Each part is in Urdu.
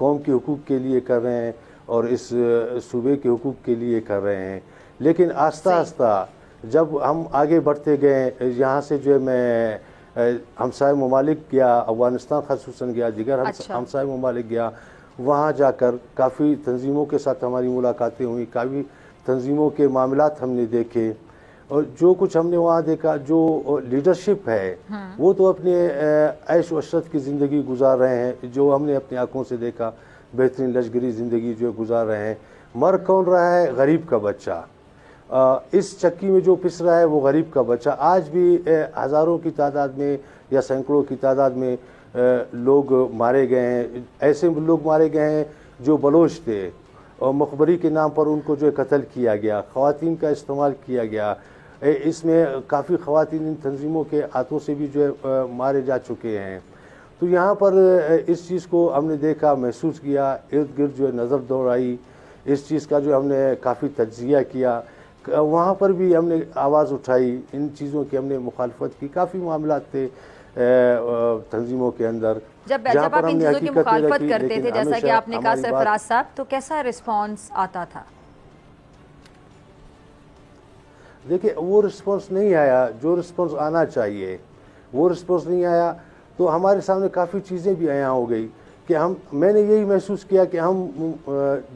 قوم کے حقوق کے لیے کر رہے ہیں اور اس صوبے کے حقوق کے لیے کر رہے ہیں. لیکن آہستہ آہستہ جب ہم آگے بڑھتے گئے, یہاں سے جو ہے میں ہمسائے ممالک گیا, افغانستان خصوصاً گیا, دیگر ہمسائے ممالک گیا, وہاں جا کر کافی تنظیموں کے ساتھ ہماری ملاقاتیں ہوئیں, کافی تنظیموں کے معاملات ہم نے دیکھے, اور جو کچھ ہم نے وہاں دیکھا, جو لیڈرشپ ہے وہ تو اپنے عیش و عشرت کی زندگی گزار رہے ہیں, جو ہم نے اپنی آنکھوں سے دیکھا بہترین لشکری زندگی جو گزار رہے ہیں. مر کون رہا ہے؟ غریب کا بچہ. اس چکی میں جو پس رہا ہے وہ غریب کا بچہ. آج بھی ہزاروں کی تعداد میں یا سینکڑوں کی تعداد میں لوگ مارے گئے ہیں. ایسے لوگ مارے گئے ہیں جو بلوچ تھے اور مخبری کے نام پر ان کو جو قتل کیا گیا, خواتین کا استعمال کیا گیا. اس میں کافی خواتین ان تنظیموں کے ہاتھوں سے بھی جو ہے مارے جا چکے ہیں. تو یہاں پر اس چیز کو ہم نے دیکھا, محسوس کیا, ارد گرد جو ہے نظر دوڑائی, اس چیز کا جو ہم نے کافی تجزیہ کیا. وہاں پر بھی ہم نے آواز اٹھائی, ان چیزوں کی ہم نے مخالفت کی. کافی معاملات تھے تنظیموں کے اندر جب آپ ان چیزوں کی مخالفت کرتے تھے, جیسا کہ آپ نے کہا سرفراز صاحب, تو کیسا رسپانس آتا تھا؟ دیکھیں وہ رسپانس نہیں آیا جو رسپانس آنا چاہیے, وہ رسپانس نہیں آیا. تو ہمارے سامنے کافی چیزیں بھی عیاں ہو گئی کہ میں نے یہی محسوس کیا کہ ہم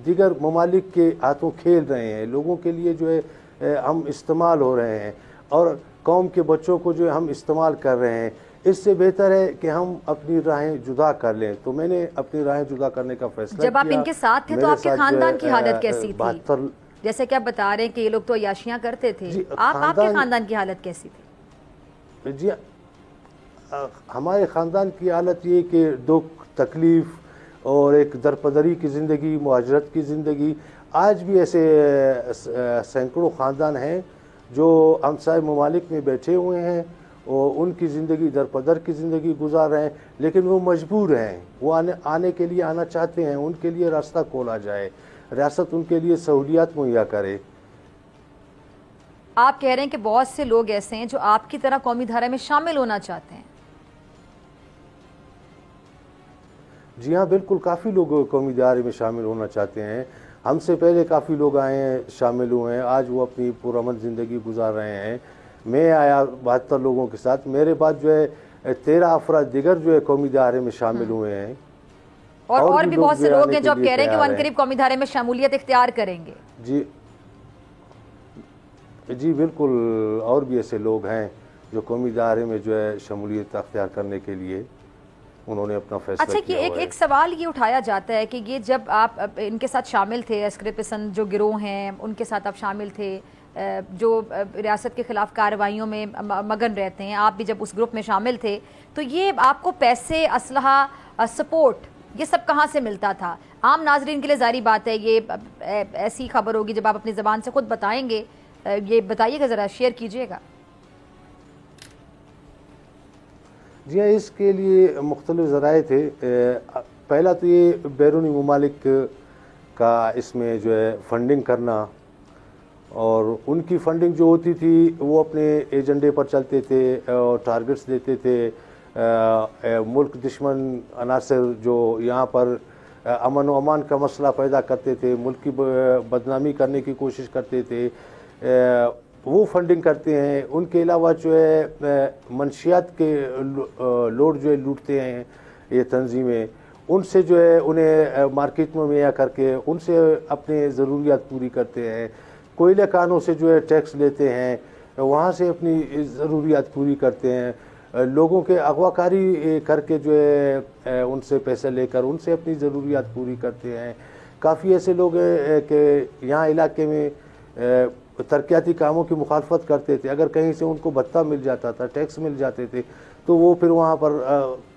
دیگر ممالک کے ہاتھوں کھیل رہے ہیں, لوگوں کے لیے جو ہے ہم استعمال ہو رہے ہیں, اور قوم کے بچوں کو جو ہے ہم استعمال کر رہے ہیں. اس سے بہتر ہے کہ ہم اپنی راہیں جدا کر لیں. تو میں نے اپنی راہیں جدا کرنے کا فیصلہ کیا. جب آپ ان کے ساتھ تھے تو آپ کے خاندان کی حالت کیسی تھی؟ جیسے کہ آپ بتا رہے ہیں کہ یہ لوگ تو عیاشیاں کرتے تھے, آپ کے خاندان کی حالت کیسی تھی؟ جی ہمارے خاندان کی حالت یہ کہ دکھ, تکلیف اور ایک درپدری کی زندگی, مہاجرت کی زندگی. آج بھی ایسے سینکڑوں خاندان ہیں جو ہمسائے ممالک میں بیٹھے ہوئے ہیں اور ان کی زندگی درپدر کی زندگی گزار رہے ہیں, لیکن وہ مجبور ہیں, وہ آنے کے لیے آنا چاہتے ہیں, ان کے لیے راستہ کھولا جائے, ریاست ان کے لیے سہولیات مہیا کرے. آپ کہہ رہے ہیں کہ بہت سے لوگ ایسے ہیں جو آپ کی طرح قومی دھارے میں شامل ہونا چاہتے ہیں. جی ہاں بالکل, کافی لوگ قومی دھارے میں شامل ہونا چاہتے ہیں. ہم سے پہلے کافی لوگ آئے ہیں, شامل ہوئے ہیں, آج وہ اپنی پرامن زندگی گزار رہے ہیں. میں آیا 72 لوگوں کے ساتھ, میرے بعد جو ہے 13 افراد دیگر جو ہے قومی دھارے میں شامل ہوئے ہیں. اور بھی بہت سے لوگ ہیں جو آپ کہہ رہے ہیں کہ وہ ان قریب قومی دھارے میں شمولیت اختیار کریں گے. جی بالکل, اور بھی ایسے لوگ ہیں جو قومی دھارے میں جو ہے شمولیت اختیار کرنے کے لیے انہوں نے اپنا فیصلہ کیا. اچھا, ایک سوال یہ اٹھایا جاتا ہے کہ یہ جب آپ ان کے ساتھ شامل تھے, عسکر پسند جو گروہ ہیں ان کے ساتھ آپ شامل تھے, جو ریاست کے خلاف کارروائیوں میں مگن رہتے ہیں, آپ بھی جب اس گروپ میں شامل تھے, تو یہ آپ کو پیسے, اسلحہ, سپورٹ, یہ سب کہاں سے ملتا تھا؟ عام ناظرین کے لیے ظاہری بات ہے یہ ایسی خبر ہوگی, جب آپ اپنی زبان سے خود بتائیں گے, یہ بتائیے گا, ذرا شیئر کیجئے گا. جی ہاں, اس کے لیے مختلف ذرائع تھے. پہلا تو یہ بیرونی ممالک کا اس میں جو ہے فنڈنگ کرنا, اور ان کی فنڈنگ جو ہوتی تھی وہ اپنے ایجنڈے پر چلتے تھے اور ٹارگٹس دیتے تھے. ملک دشمن عناصر جو یہاں پر امن و امان کا مسئلہ پیدا کرتے تھے, ملک کی بدنامی کرنے کی کوشش کرتے تھے, وہ فنڈنگ کرتے ہیں. ان کے علاوہ جو ہے منشیات کے لوڈ جو ہے لوٹتے ہیں یہ تنظیمیں, ان سے جو ہے انہیں مارکیٹ میں مہیا کر کے ان سے اپنے ضروریات پوری کرتے ہیں. کوئلہ کانوں سے جو ہے ٹیکس لیتے ہیں, وہاں سے اپنی ضروریات پوری کرتے ہیں. لوگوں کے اغوا کاری کر کے جو ہے ان سے پیسے لے کر ان سے اپنی ضروریات پوری کرتے ہیں. کافی ایسے لوگ ہیں کہ یہاں علاقے میں ترقیاتی کاموں کی مخالفت کرتے تھے. اگر کہیں سے ان کو بھتہ مل جاتا تھا, ٹیکس مل جاتے تھے, تو وہ پھر وہاں پر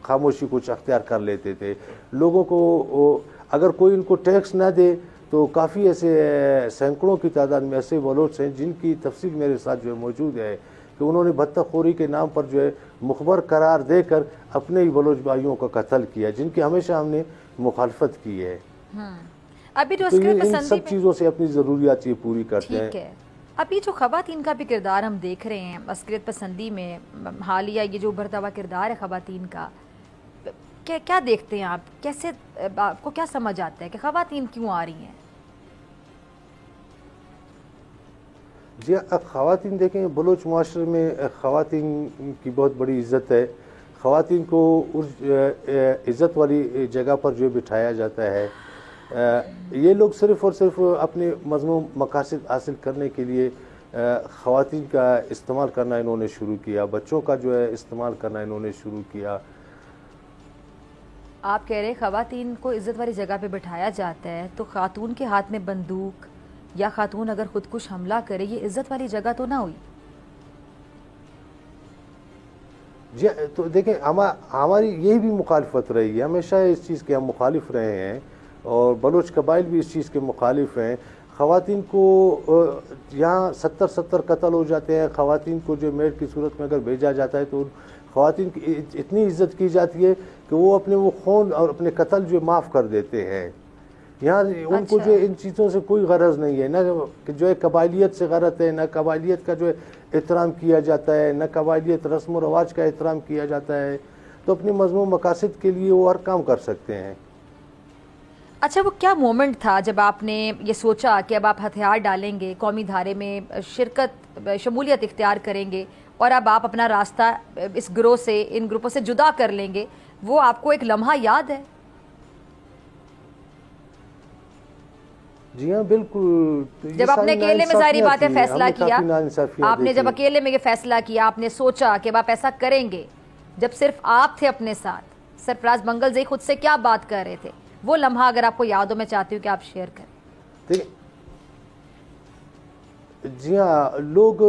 خاموشی کچھ اختیار کر لیتے تھے. لوگوں کو اگر کوئی ان کو ٹیکس نہ دے تو کافی ایسے سینکڑوں کی تعداد میں ایسے بلوچ ہیں جن کی تفصیل میرے ساتھ جو ہے موجود ہے کہ انہوں نے بھتہ خوری کے نام پر جو ہے مخبر قرار دے کر اپنے ہی بلوچ بھائیوں کا قتل کیا, جن کی ہمیشہ ہم نے مخالفت کی ہے. ابھی جو ان سب چیزوں سے اپنی ضروریات یہ پوری کرتے ہیں. ابھی جو خواتین کا بھی کردار ہم دیکھ رہے ہیں عسکریت پسندی میں, حالیہ یہ جو ابھرتا ہوا کردار ہے خواتین کا, کیا دیکھتے ہیں آپ؟ کیسے آپ کو کیا سمجھ آتا ہے کہ خواتین کیوں آ رہی ہیں؟ جی خواتین دیکھیں بلوچ معاشرے میں خواتین کی بہت بڑی عزت ہے. خواتین کو اس عزت والی جگہ پر جو بٹھایا جاتا ہے. یہ لوگ صرف اور صرف اپنے مذموم مقاصد حاصل کرنے کے لیے خواتین کا استعمال کرنا انہوں نے شروع کیا. بچوں کا جو ہے استعمال کرنا انہوں نے شروع کیا. آپ کہہ رہے خواتین کو عزت والی جگہ پہ بٹھایا جاتا ہے تو خاتون کے ہاتھ میں بندوق یا خاتون اگر خودکش حملہ کرے یہ عزت والی جگہ تو نہ ہوئی؟ جی تو دیکھیں ہماری یہی بھی مخالفت رہی ہے. ہمیشہ اس چیز کے ہم مخالف رہے ہیں اور بلوچ قبائل بھی اس چیز کے مخالف ہیں. خواتین کو یہاں 70 قتل ہو جاتے ہیں. خواتین کو جو میڈ کی صورت میں اگر بھیجا جاتا ہے تو خواتین کی اتنی عزت کی جاتی ہے کہ وہ اپنے وہ خون اور اپنے قتل جو معاف کر دیتے ہیں. یہاں ان کو جو ان چیزوں سے کوئی غرض نہیں ہے، نہ جو ہے قبائلیت سے غرض ہے، نہ قبائلیت کا جو ہے احترام کیا جاتا ہے، نہ قبائلیت رسم و رواج کا احترام کیا جاتا ہے. تو اپنے مذموم مقاصد کے لیے وہ ہر کام کر سکتے ہیں. اچھا وہ کیا مومنٹ تھا جب آپ نے یہ سوچا کہ اب آپ ہتھیار ڈالیں گے، قومی دھارے میں شمولیت اختیار کریں گے اور اب آپ اپنا راستہ اس گروہ سے، ان گروپوں سے جدا کر لیں گے؟ وہ آپ کو ایک لمحہ یاد ہے؟ جی ہاں بالکل. جب آپ نے اکیلے میں ظاہری بات ہے فیصلہ کیا، آپ نے جب اکیلے میں یہ فیصلہ کیا، آپ نے سوچا کہ آپ ایسا کریں گے، جب صرف آپ تھے اپنے ساتھ، سرفراز منگل زئی خود سے کیا بات کر رہے تھے، وہ لمحہ اگر آپ کو یاد ہو میں چاہتی ہوں کہ آپ شیئر کریں. جی ہاں لوگ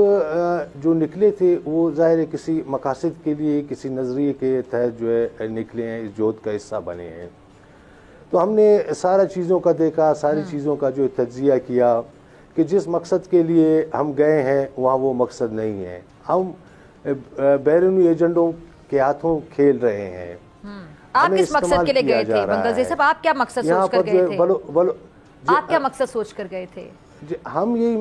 جو نکلے تھے وہ ظاہر کسی مقاصد کے لیے، کسی نظریے کے تحت جو ہے نکلے ہیں، اس جہد کا حصہ بنے ہیں. تو ہم نے سارا چیزوں کا دیکھا، ساری چیزوں کا جو تجزیہ کیا کہ جس مقصد کے لیے ہم گئے ہیں وہاں وہ مقصد نہیں ہے. ہم بیرونی ایجنڈوں کے ہاتھوں کھیل رہے ہیں. آپ کس مقصد کے لیے گئے تھے منگل زئی صاحب؟ آپ کیا مقصد سوچ کر گئے تھے؟ آپ کیا مقصد سوچ کر گئے تھے؟ ہم یہی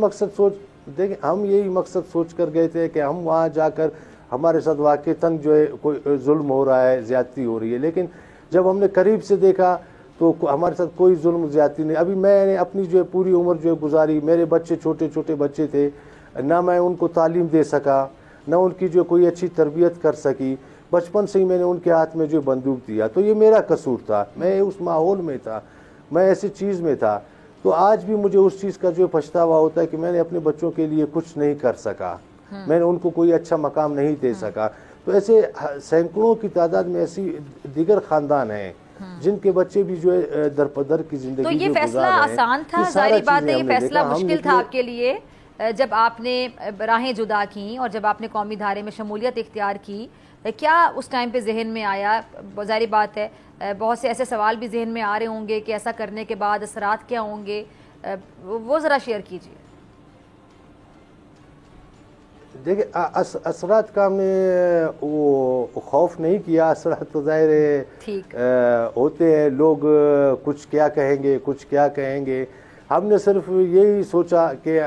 مقصد سوچ کر گئے تھے کہ ہم وہاں جا کر ہمارے ساتھ واقعتاً جو ہے کوئی ظلم ہو رہا ہے، زیادتی ہو رہی ہے، لیکن جب ہم نے قریب سے دیکھا تو ہمارے ساتھ کوئی ظلم زیادتی نہیں. ابھی میں نے اپنی جو ہے پوری عمر جو ہے گزاری، میرے بچے چھوٹے چھوٹے بچے تھے، نہ میں ان کو تعلیم دے سکا، نہ ان کی جو کوئی اچھی تربیت کر سکی. بچپن سے ہی میں نے ان کے ہاتھ میں جو بندوق دیا، تو یہ میرا قصور تھا. میں اس ماحول میں تھا، میں ایسی چیز میں تھا. تو آج بھی مجھے اس چیز کا جو پچھتاوا ہوتا ہے کہ میں نے اپنے بچوں کے لیے کچھ نہیں کر سکا، میں نے ان کو کوئی اچھا مقام نہیں دے سکا. تو ایسے سینکڑوں کی تعداد میں ایسی دیگر خاندان ہیں جن کے بچے بھی جو ہے درپدر کی زندگی. تو یہ فیصلہ آسان تھا؟ ظاہری بات ہے یہ فیصلہ مشکل تھا آپ کے لیے جب آپ نے راہیں جدا کیں اور جب آپ نے قومی دھارے میں شمولیت اختیار کی. کیا اس ٹائم پہ ذہن میں آیا؟ ظاہری بات ہے بہت سے ایسے سوال بھی ذہن میں آ رہے ہوں گے کہ ایسا کرنے کے بعد اثرات کیا ہوں گے، وہ ذرا شیئر کیجیے. دیکھیں اثرات کا ہم نے وہ خوف نہیں کیا. اثرات تو ظاہر ہوتے ہیں، لوگ کچھ کیا کہیں گے، کچھ کیا کہیں گے. ہم نے صرف یہی سوچا کہ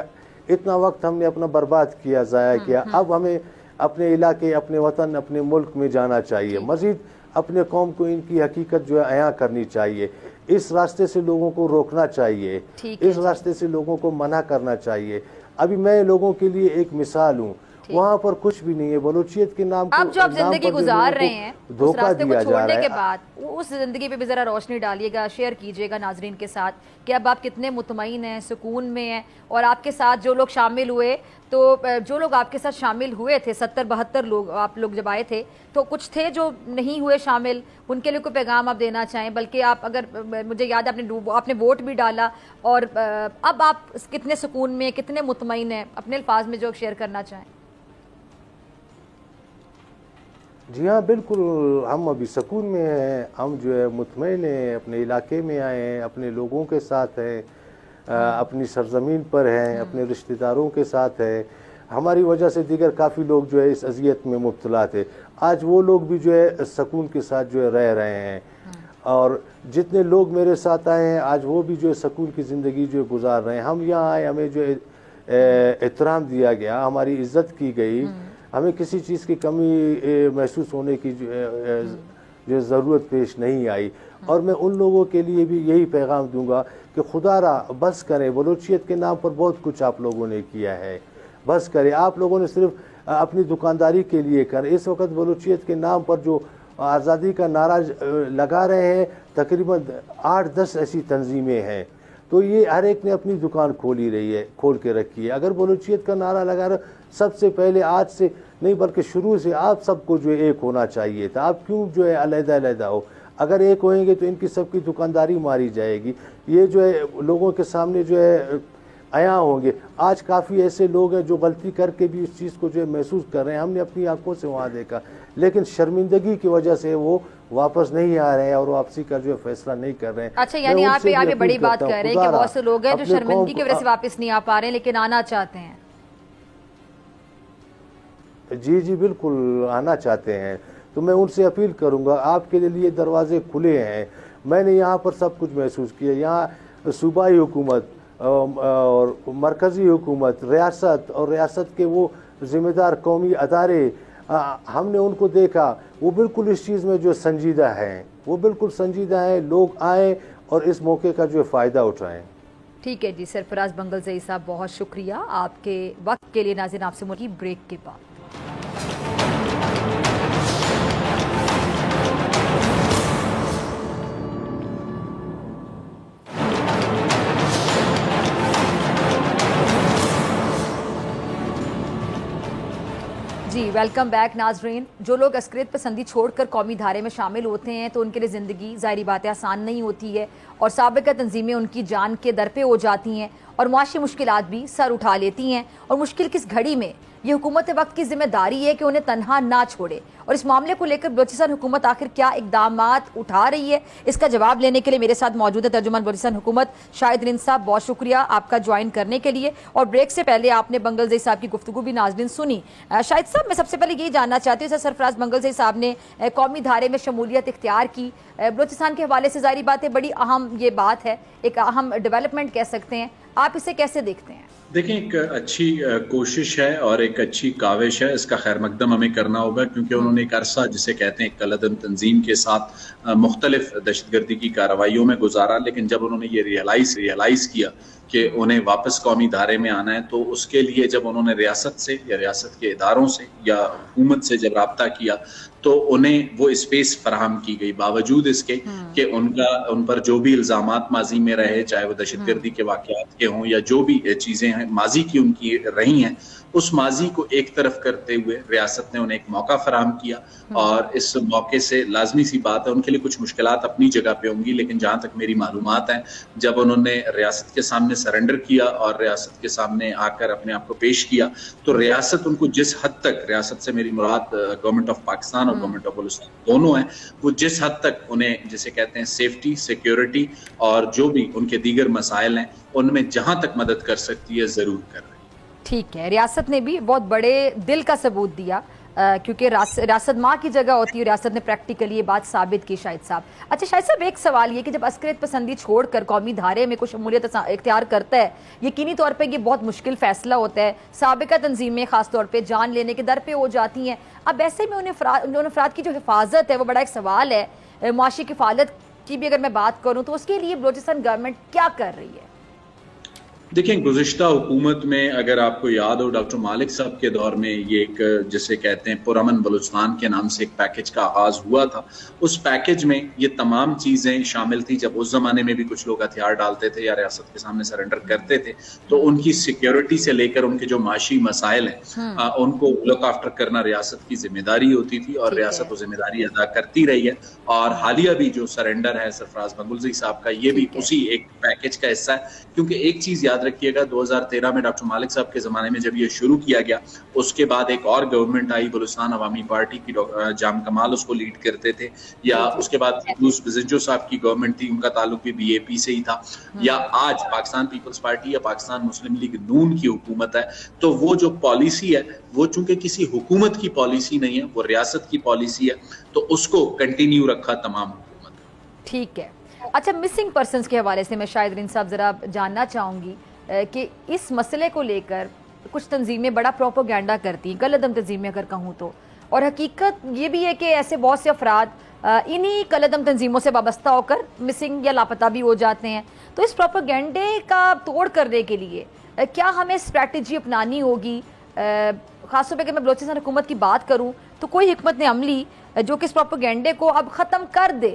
اتنا وقت ہم نے اپنا برباد کیا، ضائع کیا، اب ہمیں اپنے علاقے، اپنے وطن، اپنے ملک میں جانا چاہیے. مزید اپنے قوم کو ان کی حقیقت جو ہے عیاں کرنی چاہیے. اس راستے سے لوگوں کو روکنا چاہیے، اس راستے سے لوگوں کو منع کرنا چاہیے. ابھی میں لوگوں کے لیے ایک مثال ہوں، وہاں پر کچھ بھی نہیں ہے. بلوچیت کے نام اب جو آپ زندگی گزار رہے ہیں اس راستے کو چھوڑنے کے ہے. بعد اس زندگی پہ بھی ذرا روشنی ڈالیے گا، شیئر کیجیے گا ناظرین کے ساتھ کہ اب آپ کتنے مطمئن ہیں، سکون میں ہیں. اور آپ کے ساتھ جو لوگ شامل ہوئے، تو جو لوگ آپ کے ساتھ شامل ہوئے تھے 70-72 لوگ، آپ لوگ جب آئے تھے تو کچھ تھے جو نہیں ہوئے شامل، ان کے لیے کوئی پیغام آپ دینا چاہیں؟ بلکہ آپ اگر مجھے یاد ہے آپ نے ووٹ بھی ڈالا، اور اب آپ کتنے سکون میں، کتنے مطمئن ہیں، اپنے الفاظ میں جو شیئر کرنا چاہیں. جی ہاں بالکل، ہم ابھی سکون میں ہیں، ہم جو ہے مطمئن ہیں، اپنے علاقے میں آئے ہیں، اپنے لوگوں کے ساتھ ہیں، اپنی سرزمین پر ہیں، اپنے رشتہ داروں کے ساتھ ہیں. ہماری وجہ سے دیگر کافی لوگ جو ہے اس اذیت میں مبتلا تھے. آج وہ لوگ بھی جو ہے سکون کے ساتھ جو ہے رہ رہے ہیں، اور جتنے لوگ میرے ساتھ آئے ہیں آج وہ بھی جو ہے سکون کی زندگی جو ہے گزار رہے ہیں. ہم یہاں آئے، ہمیں جو احترام دیا گیا، ہماری عزت کی گئی، ہمیں کسی چیز کی کمی محسوس ہونے کی جو ضرورت پیش نہیں آئی. اور میں ان لوگوں کے لیے بھی یہی پیغام دوں گا کہ خدا را بس کریں. بلوچیت کے نام پر بہت کچھ آپ لوگوں نے کیا ہے, بس کریں. آپ لوگوں نے صرف اپنی دکانداری کے لیے کریں. اس وقت بلوچیت کے نام پر جو آزادی کا نعرہ لگا رہے ہیں, تقریباً 8-10 ایسی تنظیمیں ہیں, تو یہ ہر ایک نے اپنی دکان کھول کے رکھی ہے. اگر بلوچیت کا نعرہ لگا رہے, سب سے پہلے آج سے نہیں بلکہ شروع سے آپ سب کو جو ہے ایک ہونا چاہیے تھا. آپ کیوں جو ہے علیحدہ ہو؟ اگر ایک ہوئیں گے تو ان کی سب کی دکانداری ماری جائے گی. یہ جو ہے لوگوں کے سامنے جو ہے عیاں ہوں گے. آج کافی ایسے لوگ ہیں جو غلطی کر کے بھی اس چیز کو جو ہے محسوس کر رہے ہیں. ہم نے اپنی آنکھوں سے وہاں دیکھا, لیکن شرمندگی کی وجہ سے وہ واپس نہیں آ رہے ہیں اور واپسی کا جو ہے فیصلہ نہیں کر رہے ہیں. اچھا, یعنی آپ یہ بڑی بات کہہ رہے ہیں کہ بہت سے لوگ ہیں جو شرمندگی کی وجہ سے واپس نہیں آ پا رہے ہیں لیکن آنا چاہتے ہیں. جی بالکل آنا چاہتے ہیں. تو میں ان سے اپیل کروں گا, آپ کے لیے دروازے کھلے ہیں. میں نے یہاں پر سب کچھ محسوس کیا. یہاں صوبائی حکومت اور مرکزی حکومت, ریاست اور ریاست کے وہ ذمہ دار قومی ادارے, ہم نے ان کو دیکھا, وہ بالکل اس چیز میں جو سنجیدہ ہیں, وہ بالکل سنجیدہ ہیں. لوگ آئیں اور اس موقع کا جو فائدہ اٹھائیں. ٹھیک ہے جی, سرفراز بنگلزئی صاحب بہت شکریہ آپ کے وقت کے لیے. ناظرین آپ سے ملکی بریک کے بعد جی ویلکم بیک. ناظرین, جو لوگ عسکریت پسندی چھوڑ کر قومی دھارے میں شامل ہوتے ہیں تو ان کے لیے زندگی ظاہری بات ہے آسان نہیں ہوتی ہے, اور سابقہ تنظیمیں ان کی جان کے در پہ ہو جاتی ہیں اور معاشی مشکلات بھی سر اٹھا لیتی ہیں. اور مشکل کس گھڑی میں یہ حکومت وقت کی ذمہ داری ہے کہ انہیں تنہا نہ چھوڑے. اور اس معاملے کو لے کر بلوچستان حکومت آخر کیا اقدامات اٹھا رہی ہے, اس کا جواب لینے کے لیے میرے ساتھ موجود ہے ترجمان بلوچستان حکومت شاہد رند صاحب. بہت شکریہ آپ کا جوائن کرنے کے لیے. اور بریک سے پہلے آپ نے بنگلزئی صاحب کی گفتگو بھی ناظرین سنی. شاہد صاحب, میں سب سے پہلے یہی جاننا چاہتی ہوں, سرفراز بنگلزئی صاحب نے قومی دھارے میں شمولیت اختیار کی, بلوچستان کے حوالے سے ظاہری بات ہے بڑی اہم یہ بات ہے, ایک اہم ڈیولپمنٹ کہہ سکتے ہیں. آپ اسے کیسے دیکھتے ہیں؟ دیکھیں, ایک اچھی کوشش ہے اور ایک اچھی کاوش ہے. اس کا خیر مقدم ہمیں کرنا ہوگا کیونکہ انہوں نے ایک عرصہ جسے کہتے ہیں کلعدم تنظیم کے ساتھ مختلف دہشت گردی کی کارروائیوں میں گزارا, لیکن جب انہوں نے یہ ریئلائز کیا کہ انہیں واپس قومی دھارے میں آنا ہے تو اس کے لیے جب انہوں نے ریاست سے یا ریاست کے اداروں سے یا حکومت سے جب رابطہ کیا تو انہیں وہ اسپیس فراہم کی گئی, باوجود اس کے کہ ان پر جو بھی الزامات ماضی میں رہے, چاہے وہ دہشت گردی کے واقعات کے ہوں یا جو بھی چیزیں ہیں ماضی کی ان کی رہی ہیں, اس ماضی کو ایک طرف کرتے ہوئے ریاست نے انہیں ایک موقع فراہم کیا. اور اس موقع سے لازمی سی بات ہے ان کے لیے کچھ مشکلات اپنی جگہ پہ ہوں گی, لیکن جہاں تک میری معلومات ہیں جب انہوں نے ریاست کے سامنے سرنڈر کیا اور ریاست کے سامنے آ کر اپنے آپ کو پیش کیا تو ریاست ان کو جس حد تک, ریاست سے میری مراد گورنمنٹ آف پاکستان اور گورنمنٹ آف بلوچستان دونوں ہیں, وہ جس حد تک انہیں جسے کہتے ہیں سیفٹی, سیکیورٹی اور جو بھی ان کے دیگر مسائل ہیں ان میں جہاں تک مدد کر سکتی ہے ضرور کر رہی ہے. ٹھیک ہے, ریاست نے بھی بہت بڑے دل کا ثبوت دیا کیونکہ ریاست ماں کی جگہ ہوتی ہے, ریاست نے پریکٹیکلی یہ بات ثابت کی. شاہد صاحب, اچھا شاہد صاحب, ایک سوال یہ کہ جب عسکریت پسندی چھوڑ کر قومی دھارے میں کوئی شمولیت اختیار کرتا ہے, یقینی طور پہ یہ بہت مشکل فیصلہ ہوتا ہے. سابقہ تنظیمیں خاص طور پہ جان لینے کے در پہ ہو جاتی ہیں. اب ایسے میں ان افراد کی جو حفاظت ہے وہ بڑا ایک سوال ہے. معاشی کفالت کی بھی اگر میں بات کروں تو اس کے لیے بلوچستان گورنمنٹ کیا کر رہی ہے؟ دیکھیں, گزشتہ حکومت میں اگر آپ کو یاد ہو ڈاکٹر مالک صاحب کے دور میں یہ ایک جسے کہتے ہیں پرامن بلوچستان کے نام سے ایک پیکج کا آغاز ہوا تھا. اس پیکج میں یہ تمام چیزیں شامل تھی. جب اس زمانے میں بھی کچھ لوگ ہتھیار ڈالتے تھے یا ریاست کے سامنے سرنڈر کرتے تھے تو ان کی سیکیورٹی سے لے کر ان کے جو معاشی مسائل ہیں ان کو لک آفٹر کرنا ریاست کی ذمہ داری ہوتی تھی اور ریاست وہ ذمہ داری ادا کرتی رہی ہے. اور حالیہ بھی جو سرنڈر ہے سرفراز بنگلزئی صاحب کا, یہ بھی اسی ایک پیکج کا حصہ ہے. کیونکہ ایک چیز یاد رکھیے گا, 2013 میں ڈاکٹر مالک صاحب کے زمانے میں جب یہ شروع کیا گیا اس کے بعد ایک اور گورنمنٹ آئی, بلوچستان عوامی پارٹی کی, جام کمال اس کو لیڈ کرتے تھے, یا اس کے بعد یونس بزنجو صاحب کی گورنمنٹ تھی, ان کا تعلق بھی بی اے پی سے ہی تھا, یا آج پاکستان پیپلز پارٹی یا پاکستان مسلم لیگ نون کی حکومت ہے. تو وہ جو پالیسی ہے وہ چونکہ کسی حکومت کی پالیسی نہیں ہے, وہ ریاست کی پالیسی ہے, تو اس کو کنٹینیو رکھا تمام حکومت. ٹھیک ہے. اچھا, مسنگ پرسنز کے حوالے سے میں شاہد رند صاحب ذرا جاننا چاہوں گی کہ اس مسئلے کو لے کر کچھ تنظیمیں بڑا پروپیگنڈا کرتی ہیں, کالعدم تنظیمیں اگر کہوں تو, اور حقیقت یہ بھی ہے کہ ایسے بہت سے افراد انہی کالعدم تنظیموں سے وابستہ ہو کر مسنگ یا لاپتہ بھی ہو جاتے ہیں. تو اس پروپیگنڈے کا توڑ کرنے کے لیے کیا ہمیں اسٹریٹجی اپنانی ہوگی؟ خاص طور پہ کہ میں بلوچستان حکومت کی بات کروں تو کوئی حکمت عملی جو کہ اس پروپیگنڈے کو اب ختم کر دے.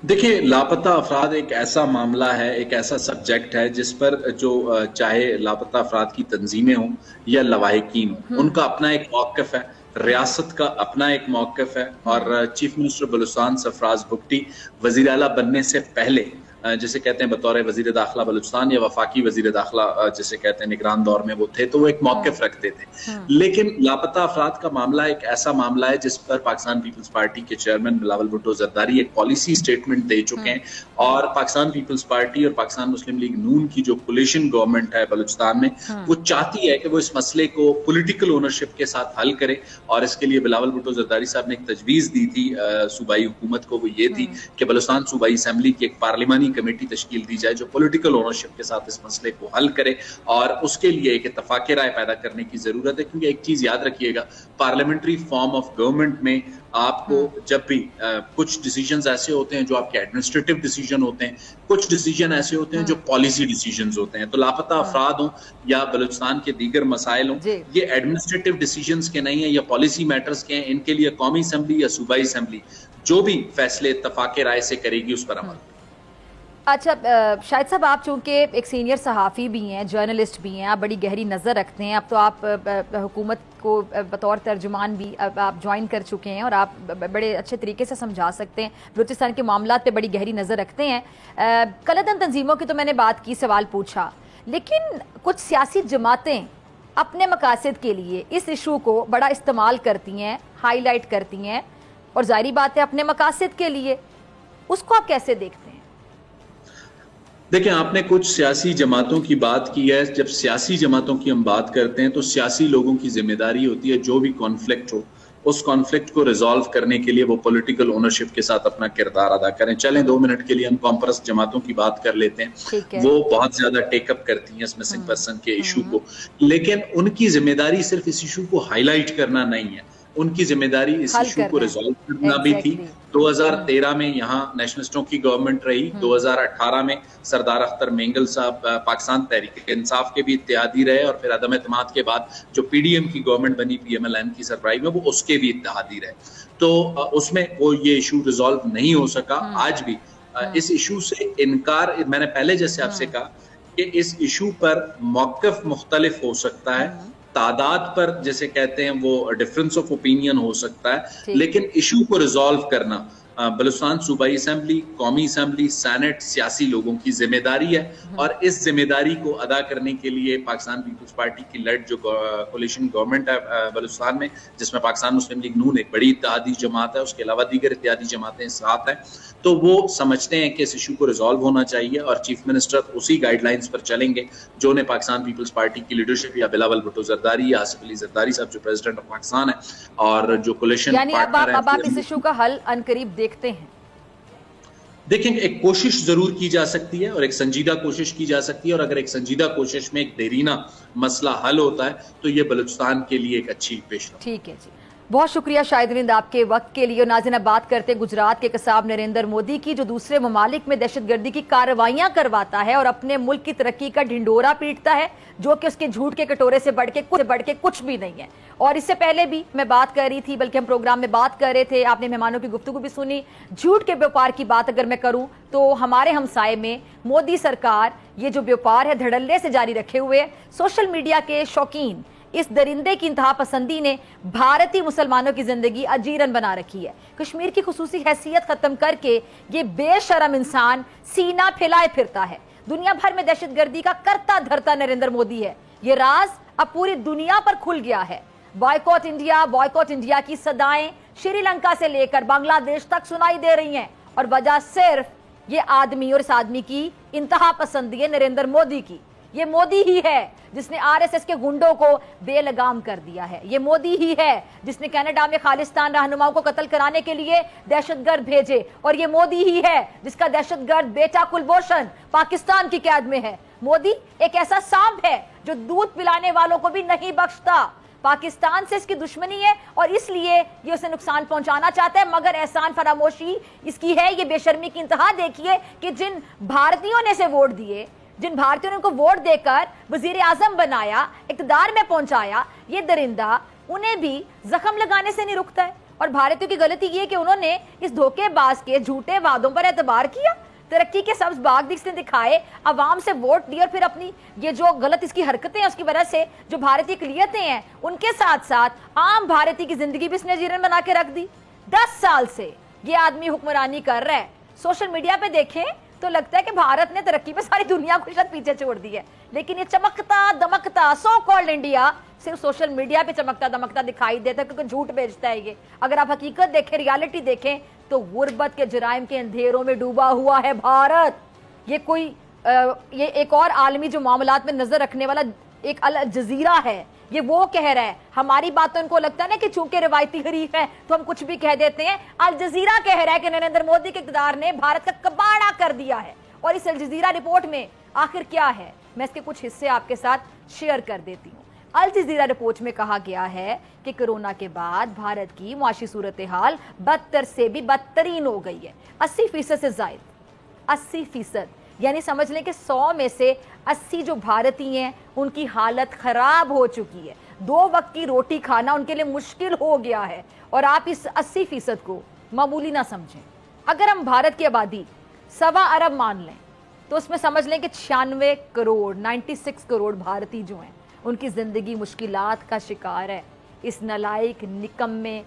دیکھیں، لاپتہ افراد ایک ایسا معاملہ ہے، ایک ایسا سبجیکٹ ہے جس پر جو چاہے لاپتہ افراد کی تنظیمیں ہوں یا لواحقین ہوں، ان کا اپنا ایک موقف ہے، ریاست کا اپنا ایک موقف ہے. اور چیف منسٹر بلوچستان سرفراز بگٹی وزیر اعلیٰ بننے سے پہلے جسے کہتے ہیں بطور وزیر داخلہ بلوچستان یا وفاقی وزیر داخلہ جسے کہتے ہیں نگران دور میں وہ تھے، تو وہ ایک موقف رکھتے تھے. لیکن لاپتہ افراد کا معاملہ ایک ایسا معاملہ ہے جس پر پاکستان پیپلز پارٹی کے چیئرمین بلاول بھٹو زرداری ایک پالیسی سٹیٹمنٹ دے چکے ہیں. اور پاکستان پیپلز پارٹی اور پاکستان مسلم لیگ نون کی جو کولیشن گورنمنٹ ہے بلوچستان میں، وہ چاہتی ہے کہ وہ اس مسئلے کو پولیٹیکل اونرشپ کے ساتھ حل کرے. اور اس کے لیے بلاول بھٹو زرداری صاحب نے ایک تجویز دی تھی صوبائی حکومت کو، وہ یہ تھی کہ بلوچستان صوبائی اسمبلی کی ایک پارلیمانی کمیٹی تشکیل دی جائے جو پولیٹیکل اونرشپ کے ساتھ اس مسئلے کو حل کرے. اور اس کے لیے ایک اتفاق رائے پیدا کرنے کی ضرورت ہے، کیونکہ ایک چیز یاد رکھیے گا، پارلیمنٹری فارم آف گورنمنٹ میں آپ کو جب بھی کچھ ڈیسیجنز ایسے ہوتے ہیں جو آپ کے ایڈمنسٹریٹو ڈیسیجن ہوتے ہیں، کچھ ڈیسیجن ایسے ہوتے ہیں جو پالیسی ڈیسیجنز ہوتے ہیں. تو لاپتہ افراد ہوں یا بلوچستان کے دیگر مسائل ہوں، یہ ایڈمنسٹریٹو ڈیسیجنز کے نہیں ہیں یا پالیسی میٹرز کے ہیں. ان کے لیے قومی اسمبلی یا صوبائی اسمبلی جو بھی فیصلے اتفاق رائے سے کرے گی اس پر عمل. اچھا شاہد صاحب، آپ چونکہ ایک سینئر صحافی بھی ہیں، جرنلسٹ بھی ہیں، آپ بڑی گہری نظر رکھتے ہیں. اب تو آپ حکومت کو بطور ترجمان بھی آپ جوائن کر چکے ہیں اور آپ بڑے اچھے طریقے سے سمجھا سکتے ہیں، بلوچستان کے معاملات پہ بڑی گہری نظر رکھتے ہیں. کالعدم تنظیموں کی تو میں نے بات کی، سوال پوچھا، لیکن کچھ سیاسی جماعتیں اپنے مقاصد کے لیے اس ایشو کو بڑا استعمال کرتی ہیں، ہائی لائٹ کرتی ہیں، اور ظاہری بات ہے اپنے مقاصد کے لیے. اس کو آپ کیسے دیکھتے ہیں؟ دیکھیں، آپ نے کچھ سیاسی جماعتوں کی بات کی ہے. جب سیاسی جماعتوں کی ہم بات کرتے ہیں تو سیاسی لوگوں کی ذمہ داری ہوتی ہے جو بھی کانفلکٹ ہو اس کانفلکٹ کو ریزالو کرنے کے لیے وہ پولیٹیکل اونرشپ کے ساتھ اپنا کردار ادا کریں. چلیں 2 منٹ کے لیے ہم کانفرنس جماعتوں کی بات کر لیتے ہیں. وہ بہت زیادہ ٹیک اپ کرتی ہیں اس مسنگ پرسن کے ایشو کو، لیکن ان کی ذمہ داری صرف اس ایشو کو ہائی لائٹ کرنا نہیں ہے، ان کی ذمہ داری اس ایشو کو ریزالو کرنا بھی تھی. 2013 میں یہاں نیشنلسٹوں کی گورنمنٹ رہی، 2018 میں سردار اختر مینگل صاحب پاکستان تحریک انصاف کے بھی اتحادی رہے، اور پھر عدم اعتماد کے بعد جو پی ڈی ایم کی گورنمنٹ بنی PMLN کی سربراہی میں، وہ اس کے بھی اتحادی رہے. تو اس میں وہ یہ ایشو ریزالو نہیں ہو سکا. آج بھی اس ایشو سے انکار، میں نے پہلے جیسے آپ سے کہا کہ اس ایشو پر موقف مختلف ہو سکتا ہے، تعداد پر جیسے کہتے ہیں وہ ڈفرنس آف اوپینین ہو سکتا ہے، لیکن ایشو کو ریزالو کرنا بلوچستان صوبائی اسمبلی، قومی اسمبلی، سینٹ، سیاسی لوگوں کی ذمہ داری ہے. اور اس ذمہ داری کو ادا کرنے کے لیے پاکستان پیپلز پارٹی کی لیڈ جو کولیشن گورنمنٹ ہے بلوچستان میں، جس میں پاکستان مسلم لیگ نون ایک بڑی اتحادی جماعت ہے، اس کے علاوہ دیگر اتحادی جماعتیں ساتھ ہیں، تو وہ سمجھتے ہیں کہ اس ایشو کو ریزالو ہونا چاہیے. اور چیف منسٹر اسی گائیڈ لائنز پر چلیں گے جو انہیں پاکستان پیپلز پارٹی کی لیڈرشپ یا بلاول بھٹو زرداری یا آصف علی زرداری صاحب جو پریزیڈنٹ آف پاکستان ہے اور جو کولیشن پارٹنر ہیں، اب آپ اس ایشو کا حل عنقریب دیکھتے ہیں؟ دیکھیں، ایک کوشش ضرور کی جا سکتی ہے اور ایک سنجیدہ کوشش کی جا سکتی ہے، اور اگر ایک سنجیدہ کوشش میں ایک دیرینہ مسئلہ حل ہوتا ہے تو یہ بلوچستان کے لیے ایک اچھی پیشرفت. ٹھیک ہے جی، بہت شکریہ شاہد رند آپ کے وقت کے لیے. اور ناظرین، اب بات کرتے ہیں گجرات کے قصاب نریندر مودی کی، جو دوسرے ممالک میں دہشت گردی کی کارروائیاں کرواتا ہے اور اپنے ملک کی ترقی کا ڈھنڈورا پیٹتا ہے، جو کہ اس کے جھوٹ کے کٹورے سے بڑھ کے کچھ بھی نہیں ہے. اور اس سے پہلے بھی میں بات کر رہی تھی، بلکہ ہم پروگرام میں بات کر رہے تھے، آپ نے مہمانوں کی گفتگو بھی سنی. جھوٹ کے بیوپار کی بات اگر میں کروں تو ہمارے ہمسائے میں مودی سرکار یہ جو بیوپار ہے دھڑلے سے جاری رکھے ہوئے. سوشل میڈیا کے شوقین اس درندے کی انتہا پسندی نے بھارتی مسلمانوں کی زندگی اجیرن بنا رکھی ہے. کشمیر کی خصوصی حیثیت ختم کر کے یہ بے شرم انسان سینہ پھیلائے پھرتا ہے. دنیا بھر میں دہشت گردی کا کرتا دھرتا نریندر مودی ہے. یہ راز اب پوری دنیا پر کھل گیا ہے. بائیکاٹ انڈیا کی صدائیں شری لنکا سے لے کر بنگلہ دیش تک سنائی دے رہی ہیں، اور وجہ صرف یہ آدمی اور اس آدمی کی انتہا پسندی ہے، نریندر مودی کی. یہ مودی ہی ہے جس نے RSS کے گنڈوں کو بے لگام کر دیا ہے. یہ مودی ہی ہے جس نے کینیڈا میں خالصتان رہنماؤں کو قتل کرانے کے لیے دہشت گرد بھیجے. اور یہ مودی ہی ہے جس کا دہشت گرد بیٹا کلبھوشن پاکستان کی قید میں ہے. مودی ایک ایسا سانپ ہے جو دودھ پلانے والوں کو بھی نہیں بخشتا. پاکستان سے اس کی دشمنی ہے اور اس لیے یہ اسے نقصان پہنچانا چاہتا ہے، مگر احسان فراموشی اس کی ہے۔ یہ بے شرمی کی انتہا دیکھیے کہ جن بھارتیوں نے اسے ووٹ دیے، جن بھارتیوں نے ان کو ووٹ دے کر وزیر اعظم بنایا، اقتدار میں پہنچایا، یہ درندہ انہیں بھی زخم لگانے سے نہیں رکتا ہے۔ اور بھارتیوں کی غلطی یہ کہ انہوں نے اس دھوکے باز کے جھوٹے وعدوں پر اعتبار کیا، ترقی کے سبز باغ اس نے دکھائے، عوام سے ووٹ دیے، اور پھر اپنی یہ جو غلط اس کی حرکتیں ہیں اس کی وجہ سے جو بھارتی اقلیتیں ہیں ان کے ساتھ ساتھ عام بھارتی کی زندگی بھی اس نے جیرن بنا کے رکھ دی۔ 10 سال سے یہ آدمی حکمرانی کر رہا ہے۔ سوشل میڈیا پہ دیکھیں تو لگتا ہے کہ بھارت نے ترقی میں ساری دنیا کو شاید پیچھے چھوڑ دی ہے، لیکن یہ چمکتا دمکتا سو کالڈ انڈیا صرف سوشل میڈیا پہ چمکتا دمکتا دکھائی دیتا ہے کیونکہ جھوٹ بیچتا ہے یہ۔ اگر آپ حقیقت دیکھیں، ریالٹی دیکھیں تو غربت کے جرائم کے اندھیروں میں ڈوبا ہوا ہے بھارت۔ یہ ایک اور عالمی جو معاملات میں نظر رکھنے والا ایک الجزیرہ ہے، یہ وہ کہہ رہا ہے، ہماری بات تو ان کو لگتا ہے نا کہ چونکہ روایتی حریف ہیں تو ہم کچھ بھی کہہ دیتے ہیں۔ الجزیرہ کہہ رہا ہے کہ نریندر مودی کے اقتدار نے بھارت کا کباڑہ کر دیا ہے، اور اس الجزیرہ رپورٹ میں آخر کیا ہے میں اس کے کچھ حصے آپ کے ساتھ شیئر کر دیتی ہوں۔ الجزیرہ رپورٹ میں کہا گیا ہے کہ کورونا کے بعد بھارت کی معاشی صورتحال بدتر سے بھی بدترین ہو گئی ہے۔ 80% سے زائد، 80%، یعنی سمجھ لیں کہ 100 میں سے 80 جو بھارتی ہیں ان کی حالت خراب ہو چکی ہے۔ 2 وقت کی روٹی کھانا ان کے لیے مشکل ہو گیا ہے، اور آپ اس 80% کو معمولی نہ سمجھیں۔ اگر ہم بھارت کی آبادی 1.25 ارب مان لیں تو اس میں سمجھ لیں کہ 96 کروڑ 96 کروڑ بھارتی جو ہیں ان کی زندگی مشکلات کا شکار ہے۔ اس نالائق نکمے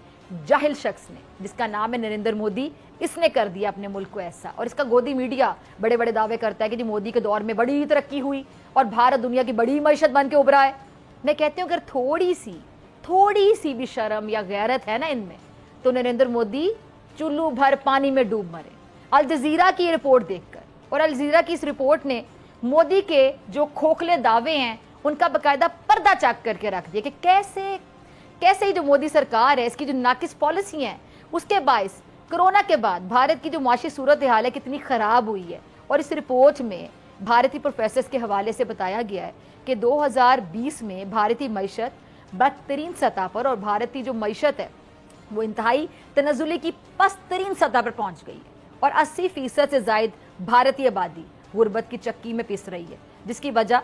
جاہل شخص نے جس کا نام ہے نریندر مودی، اس نے کر دیا اپنے ملک کو ایسا، اور اس کا گودی میڈیا بڑے بڑے دعوے کرتا ہے کہ جی مودی کے دور میں بڑی ترقی ہوئی اور بھارت دنیا کی بڑی معیشت بن کے ابھرا ہے۔ میں کہتی ہوں اگر تھوڑی سی بھی شرم یا غیرت ہے نا ان میں تو نریندر مودی چلو بھر پانی میں ڈوب مرے۔ الجزیرہ کی رپورٹ دیکھ کر، اور الجزیرہ کی اس رپورٹ نے مودی کے جو کھوکھلے دعوے ہیں ان کا باقاعدہ پردہ چاک کر کے رکھ دیا کہ کیسے جو مودی سرکار ہے، اس کی جو ناقص پالیسی ہیں اس کے باعث کرونا کے بعد بھارت کی جو معاشی صورتحال ہے کتنی خراب ہوئی ہے۔ اور اس رپورٹ میں بھارتی پروفیسرز کے حوالے سے بتایا گیا ہے کہ 2020 میں بھارتی معیشت بدترین سطح پر، اور بھارتی جو معیشت ہے وہ انتہائی تنزلی کی پسترین سطح پر پہنچ گئی ہے، اور 80% سے زائد بھارتی آبادی غربت کی چکی میں پس رہی ہے، جس کی وجہ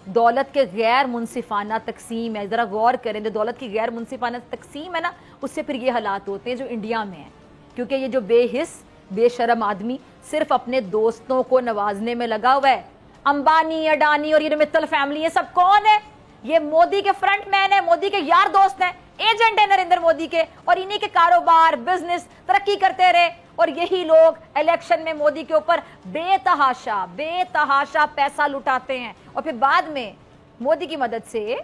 دولت کے غیر منصفانہ تقسیم ہے۔ ذرا غور کریں، جو دولت کی غیر منصفانہ تقسیم ہے نا، اس سے پھر یہ حالات ہوتے ہیں جو انڈیا میں ہیں، کیونکہ یہ جو بے حس بے شرم آدمی صرف اپنے دوستوں کو نوازنے میں لگا ہوا ہے۔ امبانی، اڈانی اور یہ متل فیملی، یہ سب کون ہے؟ یہ مودی کے فرنٹ مین ہے، مودی کے یار دوست ہیں، ایجنٹ ہیں نریندر مودی کے، اور انہی کے کاروبار بزنس ترقی کرتے رہے، اور یہی لوگ الیکشن میں مودی کے اوپر بے تحاشا پیسہ لٹاتے ہیں، اور پھر بعد میں مودی کی مدد سے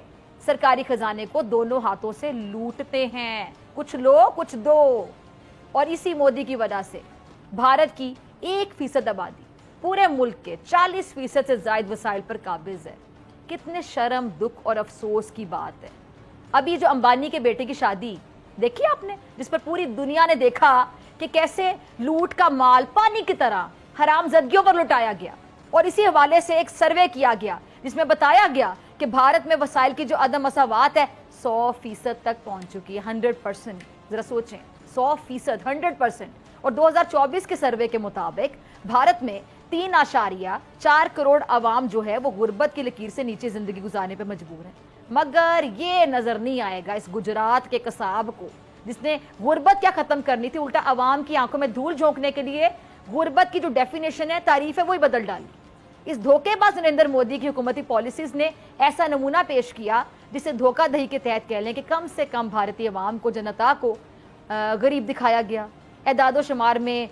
سرکاری خزانے کو دونوں ہاتھوں سے لوٹتے ہیں، کچھ لو کچھ دو۔ اور اسی مودی کی وجہ سے بھارت کی 1% آبادی پورے ملک کے 40% سے زائد وسائل پر قابض ہے۔ کتنے شرم، دکھ اور افسوس کی بات ہے۔ ابھی جو امبانی کے بیٹے کی شادی دیکھی آپ نے، جس پر پوری دنیا نے دیکھا کہ کیسے لوٹ کا مال پانی کی طرح حرام زدگیوں پر لٹایا گیا، اور اسی حوالے سے ایک سروے کیا گیا جس میں بتایا گیا کہ بھارت میں وسائل کی جو عدم مساوات ہے 100% تک پہنچ چکی ہے۔ 100%، ذرا سوچیں، 100%، 100%۔ اور 2024 کے سروے کے مطابق بھارت میں 3.4 کروڑ عوام جو ہے وہ غربت کی لکیر سے نیچے زندگی گزارنے پہ مجبور ہے۔ مگر یہ نظر نہیں آئے گا اس گجرات کے قصاب کو جس نے غربت کیا ختم کرنی تھی، الٹا عوام کی آنکھوں میں دھول جھونکنے کے لیے غربت کی جو ڈیفینیشن ہے، تعریف ہے، وہی بدل ڈالی۔ اس دھوکے باز نریندر مودی کی حکومتی پالیسیز نے ایسا نمونہ پیش کیا جسے دھوکہ دہی کے تحت کہہ لیں کہ کم سے کم بھارتی عوام کو، جنتا کو غریب دکھایا گیا، اعداد و شمار میں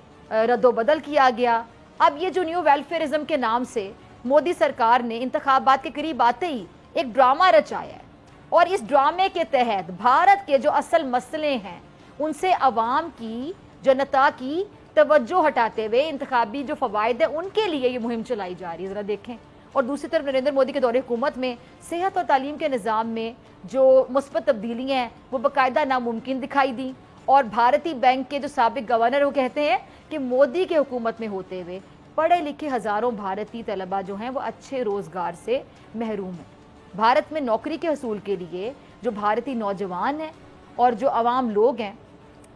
رد و بدل کیا گیا۔ اب یہ جو نیو ویلفیئرزم کے نام سے مودی سرکار نے انتخابات کے قریب آتے ہی ایک ڈرامہ رچایا ہے، اور اس ڈرامے کے تحت بھارت کے جو اصل مسئلے ہیں ان سے عوام کی، جنتا کی توجہ ہٹاتے ہوئے انتخابی جو فوائد ہیں ان کے لیے یہ مہم چلائی جا رہی ہے، ذرا دیکھیں۔ اور دوسری طرف نریندر مودی کے دور حکومت میں صحت اور تعلیم کے نظام میں جو مثبت تبدیلیاں ہیں وہ باقاعدہ ناممکن دکھائی دیں، اور بھارتی بینک کے جو سابق گورنر وہ کہتے ہیں کہ مودی کے حکومت میں ہوتے ہوئے پڑھے لکھے ہزاروں بھارتی طلبہ جو ہیں وہ اچھے روزگار سے محروم ہیں۔ بھارت میں نوکری کے حصول کے لیے جو جو بھارتی نوجوان ہیں اور جو عوام لوگ ہیں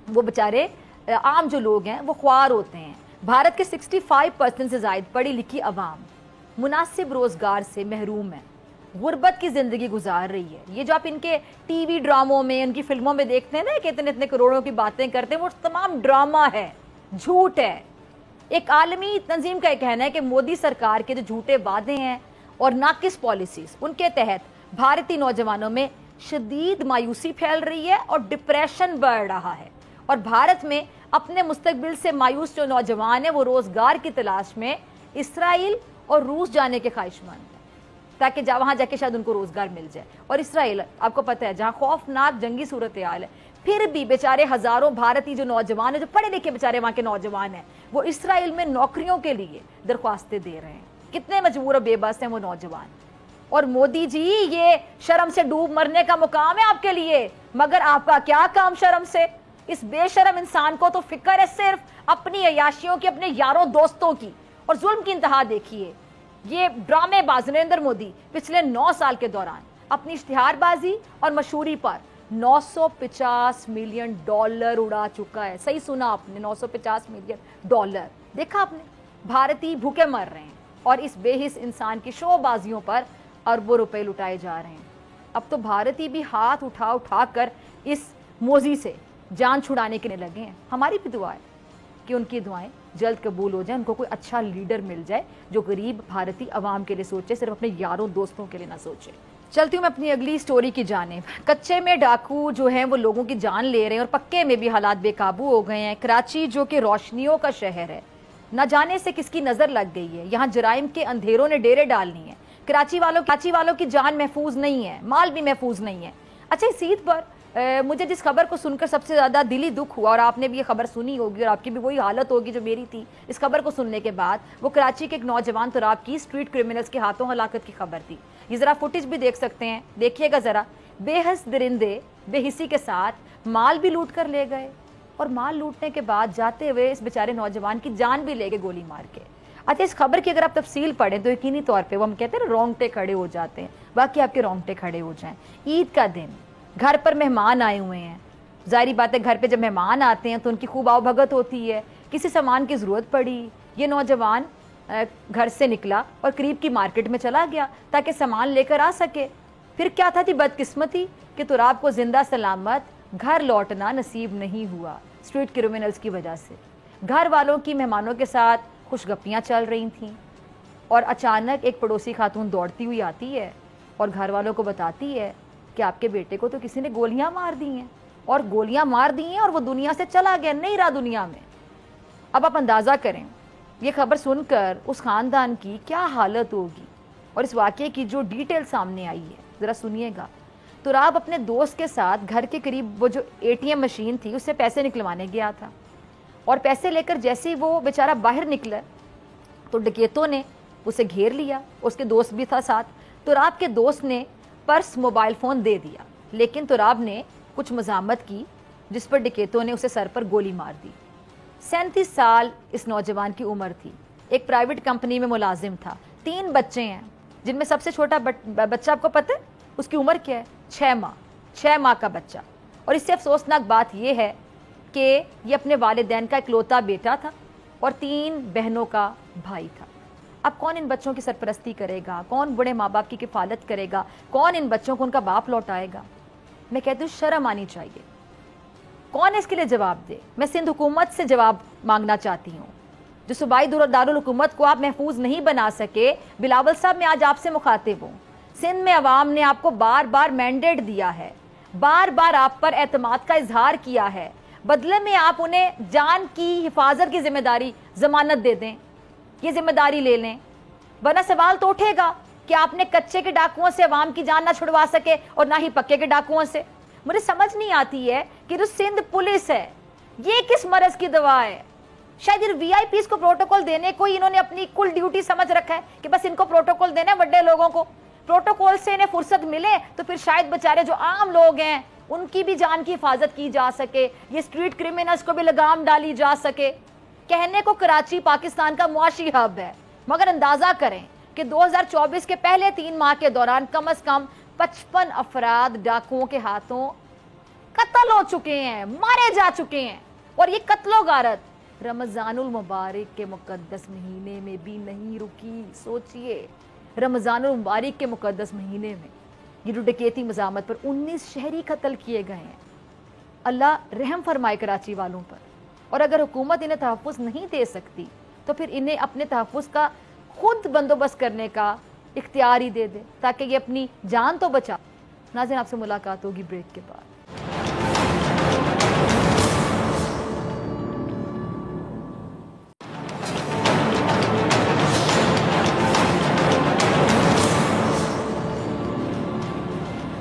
وہ بیچارے عام جو لوگ ہیں وہ خوار ہوتے ہیں. بھارت کے 65% سے زائد پڑھی لکھی عوام مناسب روزگار سے محروم ہے, غربت کی زندگی گزار رہی ہے. یہ جو آپ ان کے ٹی وی ڈراموں میں, ان کی فلموں میں دیکھتے ہیں نا کہ اتنے کروڑوں کی باتیں کرتے ہیں, وہ تمام ڈرامہ ہے, جھوٹ ہے. ایک عالمی تنظیم کا یہ کہنا ہے کہ مودی سرکار کے جو جھوٹے وعدے ہیں اور ناقص پالیسیز, ان کے تحت بھارتی نوجوانوں میں شدید مایوسی پھیل رہی ہے اور ڈپریشن بڑھ رہا ہے. اور بھارت میں اپنے مستقبل سے مایوس جو نوجوان ہیں وہ روزگار کی تلاش میں اسرائیل اور روس جانے کے خواہشمند ہیں تاکہ وہاں جا کے شاید ان کو روزگار مل جائے. اور اسرائیل آپ کو پتہ ہے جہاں خوفناک جنگی صورتحال ہے, پھر بھی بیچارے ہزاروں بھارتی جو نوجوان ہیں, جو پڑھے لکھے بیچارے وہاں کے نوجوان ہیں, وہ اسرائیل میں نوکریوں کے لیے درخواستیں دے رہے ہیں. کتنے مجبور اور بے بس ہیں وہ نوجوان. اور مودی جی یہ شرم سے ڈوب مرنے کا مقام ہے آپ کے لیے, مگر آپ کا کیا کام شرم سے؟ اس بے شرم انسان کو تو فکر ہے صرف اپنی عیاشیوں کی, اپنے یاروں دوستوں کی, اور ظلم کی انتہا دیکھیے. یہ ڈرامے باز نریندر مودی پچھلے 9 سال کے دوران اپنی اشتہار بازی اور مشہوری پر $950 ملین اڑا چکا ہے. صحیح سنا آپ نے, $950 ملین. دیکھا آپ نے, بھارتی بھوکے مر رہے ہیں اور اس بے حس انسان کی شو بازیوں پر اربوں روپے لٹائے جا رہے ہیں. اب تو بھارتی بھی ہاتھ اٹھا کر اس موذی سے جان چھڑانے کے لیے لگے ہیں. ہماری بھی دعا ہے کہ ان کی دعائیں جلد قبول ہو جائیں, ان کو کوئی اچھا لیڈر مل جائے جو غریب بھارتی عوام کے لیے سوچے, صرف اپنے یاروں دوستوں کے لیے نہ سوچے. چلتی ہوں میں اپنی اگلی سٹوری کی جانب. کچے میں ڈاکو جو ہیں وہ لوگوں کی جان لے رہے ہیں اور پکے میں بھی حالات بے قابو ہو گئے ہیں. کراچی جو کہ روشنیوں کا شہر ہے, نہ جانے سے کس کی نظر لگ گئی ہے. یہاں جرائم کے اندھیروں نے ڈیرے ڈالنی ہے. کراچی والوں کی جان محفوظ نہیں ہے, مال بھی محفوظ نہیں ہے. اچھا, اس عید پر مجھے جس خبر کو سن کر سب سے زیادہ دلی دکھ ہوا, اور آپ نے بھی یہ خبر سنی ہوگی اور آپ کی بھی وہی حالت ہوگی جو میری تھی اس خبر کو سننے کے بعد, وہ کراچی کے ایک نوجوان تراب کی اسٹریٹ کرمنلز کے ہاتھوں ہلاکت کی خبر تھی. یہ ذرا فوٹیج بھی دیکھ سکتے ہیں, دیکھیے گا ذرا. بے حس درندے بے حسی کے ساتھ مال بھی لوٹ کر لے گئے, اور مال لوٹنے کے بعد جاتے ہوئے اس بیچارے نوجوان کی جان بھی لے گئے گولی مار کے. اچھا, اس خبر کی اگر آپ تفصیل پڑھیں تو یقینی طور پہ وہ ہم کہتے ہیں نا رونگٹے کھڑے ہو جاتے ہیں. باقی آپ کے رونگٹے کھڑے ہو جائیں. عید کا دن, گھر پر مہمان آئے ہوئے ہیں. ظاہری بات ہے گھر پہ جب مہمان آتے ہیں تو ان کی خوب آؤ بھگت ہوتی ہے. کسی سامان کی ضرورت پڑی, یہ نوجوان گھر سے نکلا اور قریب کی مارکیٹ میں چلا گیا تاکہ سامان لے کر آ سکے. پھر کیا تھا جی بدقسمتی کہ تراب کو زندہ سلامت گھر لوٹنا نصیب نہیں ہوا اسٹریٹ کرمنلز کی وجہ سے. گھر والوں کی مہمانوں کے ساتھ خوش گپیاں چل رہی تھیں, اور اچانک ایک پڑوسی خاتون دوڑتی ہوئی آتی ہے اور گھر والوں کو بتاتی ہے کہ آپ کے بیٹے کو تو کسی نے گولیاں مار دی ہیں, اور گولیاں مار دی ہیں اور وہ دنیا سے چلا گیا, نہیں رہا دنیا میں. اب آپ اندازہ کریں یہ خبر سن کر اس خاندان کی کیا حالت ہوگی. اور اس واقعے کی جو ڈیٹیل سامنے آئی ہے ذرا سنیے گا. تراب اپنے دوست کے ساتھ گھر کے قریب وہ جو ATM مشین تھی اس سے پیسے نکلوانے گیا تھا, اور پیسے لے کر جیسے ہی وہ بیچارہ باہر نکلا تو ڈکیتوں نے اسے گھیر لیا. اس کے دوست بھی تھا ساتھ. تراب کے دوست نے پرس موبائل فون دے دیا, لیکن تراب نے کچھ مزاحمت کی جس پر ڈکیتوں نے اسے سر پر گولی مار دی. 37 سال اس نوجوان کی عمر تھی. ایک پرائیویٹ کمپنی میں ملازم تھا. 3 بچے ہیں جن میں سب سے چھوٹا بچہ آپ کو پتہ ہے اس کی عمر کیا ہے؟ 6 ماہ. 6 ماہ کا بچہ. اور اس سے افسوسناک بات یہ ہے کہ یہ اپنے والدین کا اکلوتا بیٹا تھا اور 3 بہنوں کا بھائی تھا. اب کون ان بچوں کی سرپرستی کرے گا؟ کون بڑے ماں باپ کی کفالت کرے گا؟ کون ان بچوں کو ان کا باپ لوٹائے گا؟ میں کہتی ہوں شرم آنی چاہیے. کون اس کے لیے جواب دے؟ میں سندھ حکومت سے جواب مانگنا چاہتی ہوں. جو صوبائی دارالحکومت کو آپ محفوظ نہیں بنا سکے, بلاول صاحب میں آج آپ سے مخاطب ہوں. سندھ میں عوام نے آپ کو بار بار مینڈیٹ دیا ہے, بار بار آپ پر اعتماد کا اظہار کیا ہے, بدلے میں آپ انہیں جان کی حفاظت کی ذمہ داری ضمانت دے دیں, یہ ذمہ داری لے لیں. ورنہ سوال تو اٹھے گا کہ آپ نے کچے کے ڈاکوؤں سے عوام کی جان نہ چھڑوا سکے اور نہ ہی پکے کے ڈاکوؤں سے. مجھے سمجھ نہیں آتی ہے کہ جو سندھ پولیس ہے یہ کس مرض کی دوا ہے. شاید یہ VIPs کو پروٹوکول دینے کو انہوں نے اپنی کل ڈیوٹی سمجھ رکھا ہے کہ بس ان کو پروٹوکول دینا ہے. بڑے لوگوں کو پروٹوکول سے انہیں فرصت ملے تو پھر شاید بچارے جو عام لوگ ہیں ان کی بھی جان کی حفاظت کی جا سکے, یہ اسٹریٹ کرمنلز کو بھی لگام ڈالی جا سکے. کہنے کو کراچی پاکستان کا معاشی ہب ہے, مگر اندازہ کریں کہ 2024 کے پہلے 3 ماہ کے دوران کم از کم 55 افراد ڈاکوؤں کے ہاتھوں قتل ہو چکے ہیں, مارے جا چکے ہیں. اور یہ قتل و غارت رمضان المبارک کے مقدس مہینے میں بھی نہیں رکی. سوچئے, رمضان المبارک کے مقدس مہینے میں یہ جو ڈکیتی مزاحمت پر 19 شہری قتل کیے گئے ہیں. اللہ رحم فرمائے کراچی والوں پر. اور اگر حکومت انہیں تحفظ نہیں دے سکتی تو پھر انہیں اپنے تحفظ کا خود بندوبست کرنے کا اختیار ہی دے دے تاکہ یہ اپنی جان تو بچا. ناظرین, آپ سے ملاقات ہوگی بریک کے بعد.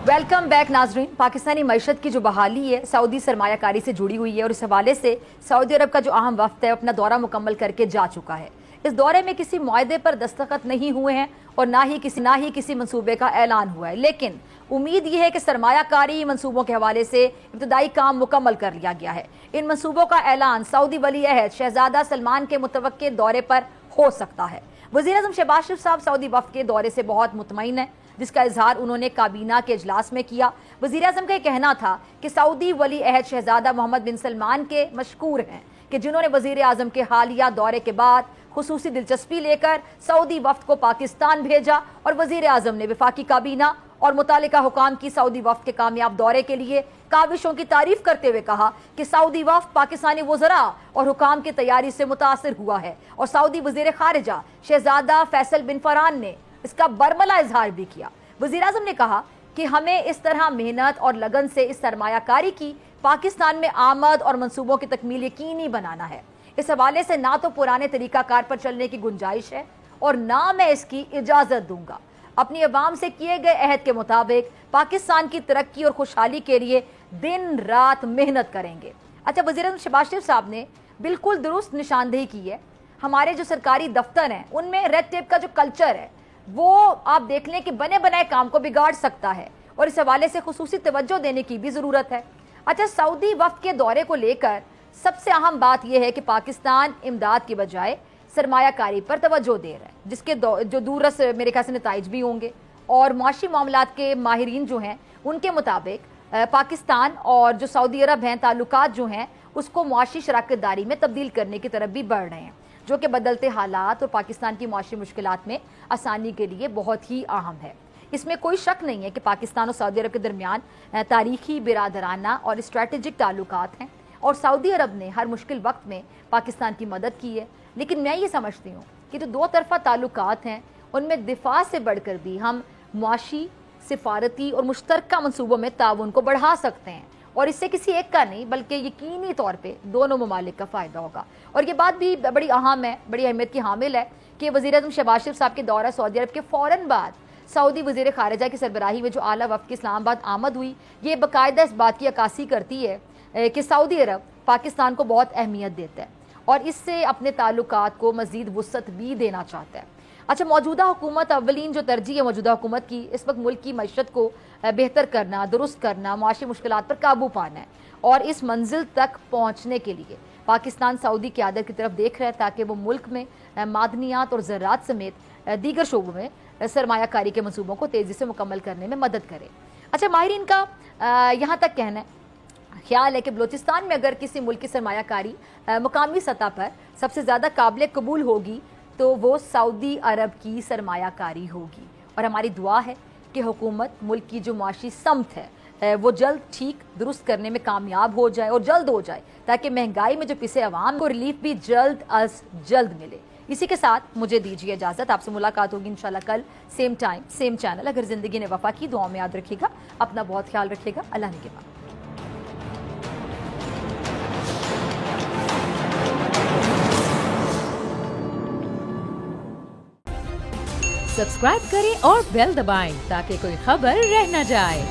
ویلکم بیک ناظرین. پاکستانی معیشت کی جو بحالی ہے سعودی سرمایہ کاری سے جڑی ہوئی ہے, اور اس حوالے سے سعودی عرب کا جو اہم وفد ہے اپنا دورہ مکمل کر کے جا چکا ہے. اس دورے میں کسی معاہدے پر دستخط نہیں ہوئے ہیں اور نہ ہی کسی منصوبے کا اعلان ہوا ہے, لیکن امید یہ ہے کہ سرمایہ کاری منصوبوں کے حوالے سے ابتدائی کام مکمل کر لیا گیا ہے. ان منصوبوں کا اعلان سعودی ولی عہد شہزادہ سلمان کے متوقع دورے پر ہو سکتا ہے. وزیر اعظم شہباز شریف صاحب سعودی وفد کے دورے سے بہت مطمئن ہیں, جس کا اظہار انہوں نے کابینہ کے اجلاس میں کیا. وزیر اعظم کا یہ کہنا تھا کہ سعودی ولی عہد شہزادہ محمد بن سلمان کے مشکور ہیں کہ جنہوں نے وزیر اعظم کے حالیہ دورے کے بعد خصوصی دلچسپی لے کر سعودی وفد کو پاکستان بھیجا, اور وزیر اعظم نے وفاقی کابینہ اور متعلقہ حکام کی سعودی وفد کے کامیاب دورے کے لیے کاوشوں کی تعریف کرتے ہوئے کہا کہ سعودی وفد پاکستانی وزراء اور حکام کی تیاری سے متاثر ہوا ہے, اور سعودی وزیر خارجہ شہزادہ فیصل بن فرحان نے اس کا برملا اظہار بھی کیا. وزیر اعظم نے کہا کہ ہمیں اس طرح محنت اور لگن سے اس سرمایہ کاری کی پاکستان میں آمد اور منصوبوں کی تکمیل یقینی بنانا ہے. اس حوالے سے نہ تو پرانے طریقہ کار پر چلنے کی گنجائش ہے اور نہ میں اس کی اجازت دوں گا. اپنی عوام سے کیے گئے عہد کے مطابق پاکستان کی ترقی اور خوشحالی کے لیے دن رات محنت کریں گے. اچھا, وزیر اعظم شہباز شریف صاحب نے بالکل درست نشاندہی کی ہے. ہمارے جو سرکاری دفتر ہیں ان میں ریڈ ٹیپ کا جو کلچر ہے وہ آپ دیکھ لیں کہ بنے بنائے کام کو بگاڑ سکتا ہے, اور اس حوالے سے خصوصی توجہ دینے کی بھی ضرورت ہے. اچھا, سعودی وفد کے دورے کو لے کر سب سے اہم بات یہ ہے کہ پاکستان امداد کی بجائے سرمایہ کاری پر توجہ دے رہا ہے, جس کے جو دورس میرے خیال سے نتائج بھی ہوں گے. اور معاشی معاملات کے ماہرین جو ہیں ان کے مطابق پاکستان اور جو سعودی عرب ہیں تعلقات جو ہیں اس کو معاشی شراکت داری میں تبدیل کرنے کی طرف بھی بڑھ رہے ہیں, جو کہ بدلتے حالات اور پاکستان کی معاشی مشکلات میں آسانی کے لیے بہت ہی اہم ہے. اس میں کوئی شک نہیں ہے کہ پاکستان اور سعودی عرب کے درمیان تاریخی, برادرانہ اور اسٹریٹجک تعلقات ہیں, اور سعودی عرب نے ہر مشکل وقت میں پاکستان کی مدد کی ہے. لیکن میں یہ سمجھتی ہوں کہ جو دو طرفہ تعلقات ہیں ان میں دفاع سے بڑھ کر بھی ہم معاشی, سفارتی اور مشترکہ منصوبوں میں تعاون کو بڑھا سکتے ہیں, اور اس سے کسی ایک کا نہیں بلکہ یقینی طور پہ دونوں ممالک کا فائدہ ہوگا. اور یہ بات بھی بڑی اہم ہے, بڑی اہمیت کی حامل ہے کہ وزیر اعظم شہباز شریف صاحب کے دورہ سعودی عرب کے فوراً بعد سعودی وزیر خارجہ کی سربراہی میں جو اعلیٰ وفد کی اسلام آباد آمد ہوئی, یہ باقاعدہ اس بات کی عکاسی کرتی ہے کہ سعودی عرب پاکستان کو بہت اہمیت دیتا ہے اور اس سے اپنے تعلقات کو مزید وسعت بھی دینا چاہتا ہے. اچھا, موجودہ حکومت اولین جو ترجیح ہے موجودہ حکومت کی اس وقت ملک کی معیشت کو بہتر کرنا, درست کرنا, معاشی مشکلات پر قابو پانا ہے, اور اس منزل تک پہنچنے کے لیے پاکستان سعودی قیادت کی طرف دیکھ رہا ہے تاکہ وہ ملک میں معدنیات اور زراعت سمیت دیگر شعبوں میں سرمایہ کاری کے منصوبوں کو تیزی سے مکمل کرنے میں مدد کرے. اچھا, ماہرین کا یہاں تک کہنا ہے, خیال ہے کہ بلوچستان میں اگر کسی ملک کی سرمایہ کاری مقامی سطح پر سب سے زیادہ قابل قبول ہوگی تو وہ سعودی عرب کی سرمایہ کاری ہوگی, اور ہماری دعا ہے کہ حکومت ملک کی جو معاشی سمت ہے وہ جلد ٹھیک درست کرنے میں کامیاب ہو جائے اور جلد ہو جائے تاکہ مہنگائی میں جو پسے عوام کو ریلیف بھی جلد از جلد ملے. اسی کے ساتھ مجھے دیجیے اجازت, آپ سے ملاقات ہوگی انشاءاللہ کل سیم ٹائم سیم چینل. اگر زندگی نے وفا کی دعاؤں میں یاد رکھے گا, اپنا بہت خیال رکھے گا. اللہ نگہبان. سبسکرائب کریں اور بیل دبائیں تاکہ کوئی خبر رہ نہ جائے.